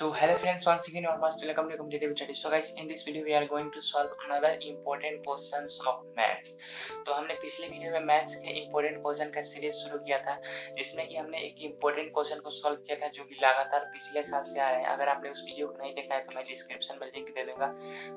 So hello friends, once again you are most welcome to competitive studies. So guys, in this video we are going to solve another important questions of maths. तो हमने पिछले video में maths के important question का series शुरू किया था, जिसमें कि हमने एक इंपॉर्टेंट क्वेश्चन को सॉल्व किया था जो कि लगातार पिछले साल से आ रहे हैं। अगर आपने उस वीडियो को नहीं देखा है तो मैं डिस्क्रिप्शन में लिंक दे दूंगा,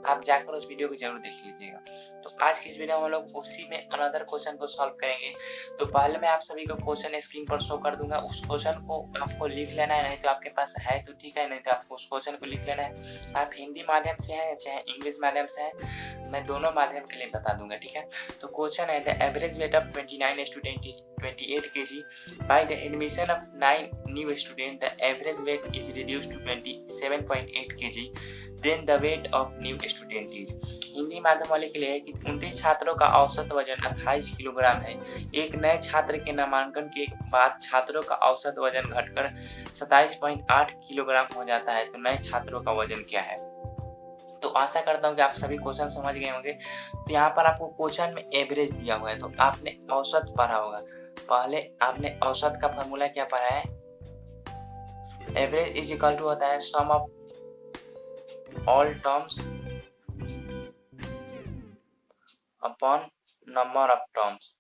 आप जाकर उस वीडियो को जरूर देख लीजिएगा। तो आज की इस वीडियो में हम लोग उसी में अनदर क्वेश्चन को सॉल्व करेंगे। तो पहले मैं आप सभी को क्वेश्चन स्क्रीन पर शो कर दूंगा, उस क्वेश्चन को आपको लिख लेना है, नहीं तो आपके पास है तो ठीक है, नहीं तो आपको उस क्वेश्चन को लिख लेना है। आप हिंदी माध्यम से हैं चाहे इंग्लिश माध्यम से हैं, मैं दोनों माध्यम के लिए बता दूंगा, ठीक है। तो क्वेश्चन है the average weight of 29 student is 28 kg. By the admission of 9 new student the average weight is reduced to 27.8 kg. Then the weight of new student is. Hindi माध्यम वाले के लिए है कि 29 छात्रों का औसत वजन 28 किलोग्राम है। एक नए छात्र के नामांकन के बाद छात्रों का औसत वजन घटकर 27.8 किलोग्राम हो जाता है, तो नए छात्रों का वजन क्या है। तो आशा करता हूँ कि आप सभी क्वेश्चन समझ गए होंगे। तो यहाँ पर आपको क्वेश्चन में एवरेज दिया हुआ है, तो आपने औसत पढ़ा होगा। पहले आपने औसत का फॉर्मूला क्या पढ़ा है, एवरेज इज इक्वल टू होता है sum of all terms upon number of terms,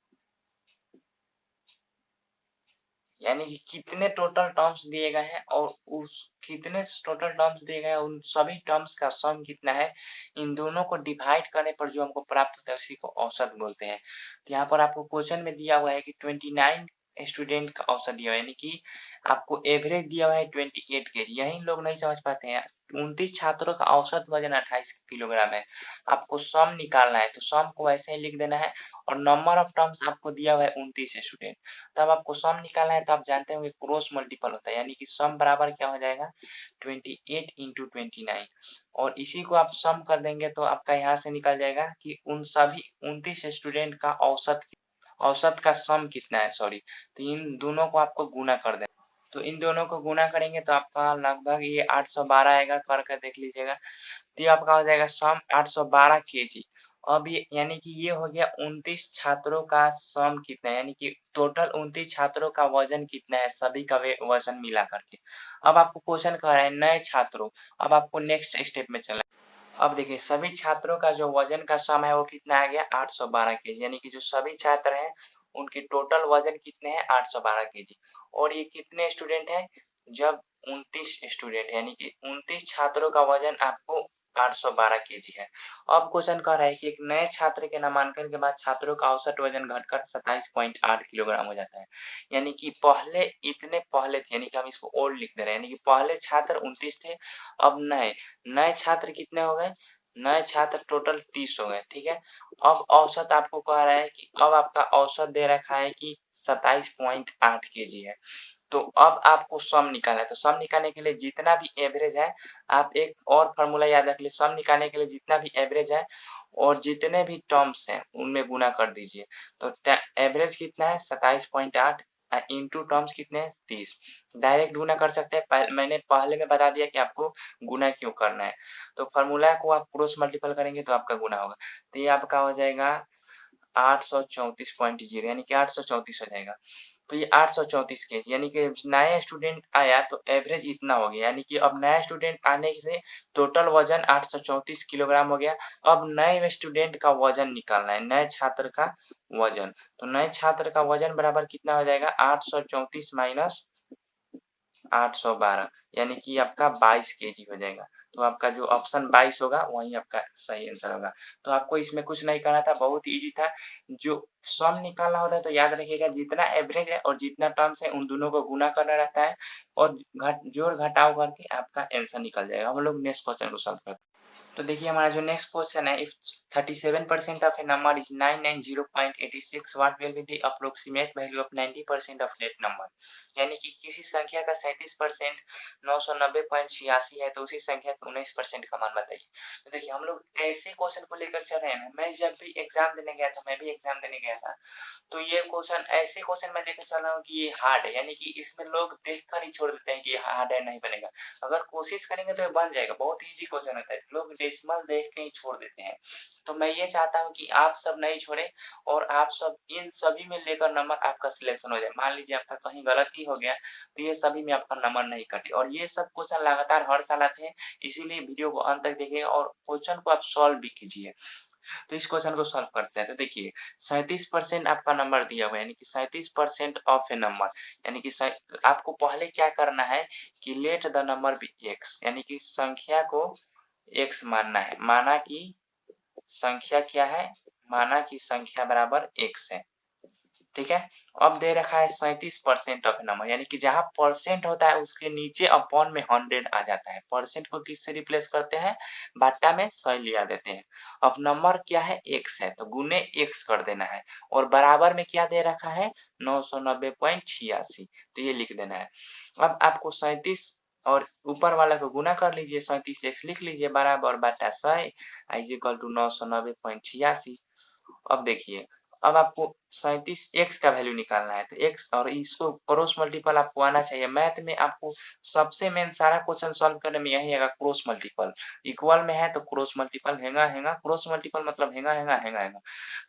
यानी कि कितने टोटल टर्म्स दिए गए हैं और उस कितने टोटल टर्म्स दिए गए हैं उन सभी टर्म्स का सम कितना है, इन दोनों को डिवाइड करने पर जो हमको प्राप्त होता है उसी को औसत बोलते हैं। तो यहाँ पर आपको क्वेश्चन में दिया हुआ है कि 29 स्टूडेंट का औसत दिया हुआ है, यानी कि आपको एवरेज दिया हुआ है 28 kg। यही लोग नहीं समझ पाते हैं, 29 छात्रों का औसत वजन 28 किलोग्राम है, आपको सम निकालना है। तो सम को ऐसे ही लिख देना है और नंबर ऑफ टर्म्स आपको दिया हुआ है 29 स्टूडेंट, तब आपको सम निकालना है। तो आप जानते होंगे क्रॉस मल्टीपल होता है, यानी कि सम बराबर क्या हो जाएगा 28 इंटू 29, और इसी को आप सम कर देंगे तो आपका यहाँ से निकल जाएगा कि उन सभी 29 स्टूडेंट का औसत का सम कितना है, सॉरी। तो इन दोनों को आपको गुना कर देना, तो इन दोनों को गुना करेंगे तो आपका लगभग ये 812 आएगा, करके देख लीजिएगा। तो ये आपका हो जाएगा सम 812 kg। अब ये यानी कि ये हो गया 29 छात्रों का सम कितना है, यानी कि टोटल 29 छात्रों का वजन कितना है, सभी का वजन मिला करके। अब आपको क्वेश्चन कह रहा है नए छात्रों, अब आपको नेक्स्ट स्टेप में चलना। अब देखिए सभी छात्रों का जो वजन का सम है वो कितना आ गया 812 kg, यानी कि जो सभी छात्र हैं उनके टोटल वजन कितने हैं 812 kg। और ये कितने स्टूडेंट हैं, जब 29 स्टूडेंट है, यानी कि 29 छात्रों का वजन आपको 812 kg है। अब क्वेश्चन कह रहा है कि एक नए छात्र के नामांकन के बाद छात्रों का औसत वजन घटकर 27.8 किलोग्राम हो जाता है, यानी कि पहले इतने पहले थे, यानी कि हम इसको और लिख दे रहे हैं, यानी कि पहले छात्र 29 थे, अब नए नए छात्र कितने हो गए, नए छात्र टोटल 30 हो गए, ठीक है। अब औसत आपको कह रहा है कि अब आपका औसत दे रखा है कि 27.8 kg है। तो अब आपको सम निकालना है, तो सम निकालने के लिए जितना भी एवरेज है, आप एक और फॉर्मूला याद रख लीजिए, सम निकालने के लिए जितना भी एवरेज है और जितने भी टर्म्स हैं उनमें गुना कर दीजिए। तो एवरेज कितना है 27.8 इंटू टर्म्स कितने हैं 30, डायरेक्ट गुना कर सकते हैं। मैंने पहले में बता दिया कि आपको गुना क्यों करना है। तो फॉर्मूला को आप क्रॉस मल्टीपल करेंगे तो आपका गुना होगा, तो ये आपका हो जाएगा 834.0, यानी कि 834 हो जाएगा। तो ये 834 के, यानी कि नया स्टूडेंट आया तो एवरेज इतना हो गया, यानी कि अब नया स्टूडेंट आने से टोटल वजन 834 किलोग्राम हो गया। अब नए स्टूडेंट का वजन निकालना है, नए छात्र का वजन। तो नए छात्र का वजन बराबर कितना हो जाएगा 834 माइनस 812, यानी कि आपका 22 kg हो जाएगा। तो आपका जो ऑप्शन 22 होगा वही आपका सही आंसर होगा। तो आपको इसमें कुछ नहीं करना था, बहुत इजी था। जो सम निकालना होता है तो याद रखिएगा जितना एवरेज है और जितना टर्म्स है उन दोनों को गुना करना रहता है, और जोड़ घटाव करके आपका आंसर निकल जाएगा। हम लोग नेक्स्ट क्वेश्चन को सॉल्व करते हैं। तो देखिए हमारा जो नेक्स्ट क्वेश्चन है, if 37% of A number is 990.86, what will be the approximate value of 90% of that number. यानी कि किसी संख्या का 37% 990.86 है, तो उसी संख्या का 19% का मान बताइए। तो देखिए हम लोग ऐसे क्वेश्चन को लेकर चल रहे हैं, मैं जब भी एग्जाम देने गया था, मैं भी एग्जाम देने गया था, तो ये क्वेश्चन ऐसे क्वेश्चन मैं लेकर चल रहा हूँ कि ये हार्ड है, यानी कि इसमें लोग देखकर ही छोड़ देते हैं कि हार्ड है नहीं बनेगा। अगर कोशिश करेंगे तो ये बन जाएगा, बहुत इजी क्वेश्चन होता है, लोग डेसिमल देख के ही छोड़ देते हैं। तो मैं ये चाहता हूँ कि आप सब नहीं छोड़े और आप सब इन सभी में लेकर नंबर आपका सिलेक्शन हो जाए। मान लीजिए आपका कहीं गलती हो गया तो ये सभी में आपका नंबर नहीं कटे, और ये सब क्वेश्चन लगातार हर साल आते हैं, इसीलिए वीडियो को अंत तक देखिए और क्वेश्चन को आप सॉल्व भी कीजिए। तो इस क्वेश्चन को सॉल्व करते हैं। तो देखिए 37% आपका नंबर दिया हुआ है, यानी कि 37% ऑफ ए नंबर, यानी कि आपको पहले क्या करना है कि let the number be x, यानी कि संख्या को एक्स मानना है। माना कि संख्या क्या है, माना कि संख्या बराबर एक्स है, ठीक है। अब दे रखा है 37% ऑफ नंबर, यानी कि जहां परसेंट होता है उसके नीचे अपॉन में 100 आ जाता है। परसेंट को किससे रिप्लेस करते हैं, बाटा में 100 लिया देते हैं। अब नंबर क्या है, एक्स है, तो गुने एक्स कर देना है, और बराबर में क्या दे रखा है 990.86, तो ये लिख देना है। अब आपको 37 और ऊपर वाला को गुना कर लीजिए, 37 एक्स लिख लीजिए बराबर बाटा 100 इज इक्वल टू 990.86। अब देखिए, अब आपको 37 एक्स का वैल्यू निकालना है, तो एक्स और इसको क्रॉस मल्टीपल आपको आना चाहिए। मैथ में आपको सबसे मेन सारा क्वेश्चन सॉल्व करने में यही आएगा, क्रॉस मल्टीपल। इक्वल में है तो क्रॉस मल्टीपल, हेंगा हेंगा क्रॉस मल्टीपल मतलब हेंगा हेंगा हेंगा हेंगा।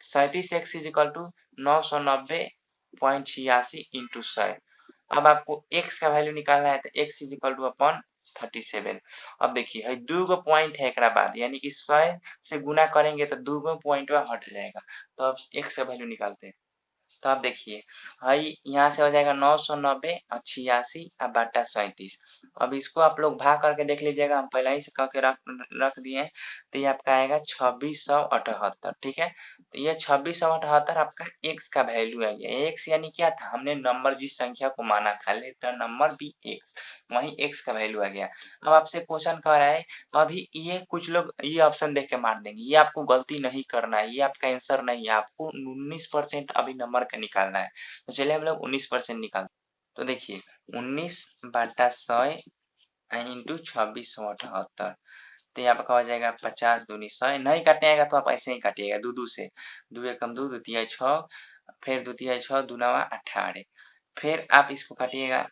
37 x is equal to 990.86 into 100। अब आपको x का वैल्यू निकालना है, तो x is equal two upon 37। अब देखिए दो गो पॉइंट है एक बाद, यानी कि 100 से गुना करेंगे तो दो गो पॉइंट हट जाएगा। तो अब x का वैल्यू निकालते हैं। तो आप देखिए भाई यहाँ से हो जाएगा 990.86 और बाटा 37। अब इसको आप लोग भाग करके देख लीजिएगा, हम पहले ही से करके रख दिए हैं। तो ये आपका आएगा 2678, ठीक है। तो ये 2678 आपका एक्स का वैल्यू है। ये एक्स यानी क्या था, हमने नंबर जिस संख्या को माना था, लेटर नंबर बी एक्स, वही एक्स का वैल्यू आ गया। अब आपसे क्वेश्चन कह रहा है, अभी ये कुछ लोग ये ऑप्शन देख के मार देंगे, ये आपको गलती नहीं करना है, ये आपका आंसर नहीं है, आपको 19% अभी नंबर का निकालना है। तो चलिए हम लोग 19% निकालते हैं। तो देखिए 19 बाटा 100 इंटू 2678, तो ये आपका हो जाएगा 50 दूनी 100। नहीं काटेगा तो आप ऐसे ही काटिएगा दो दो से, दो एकम दो, दो तिया 6, फिर दो तिया 6 दूना 18, फिर आप इसको काटिएगा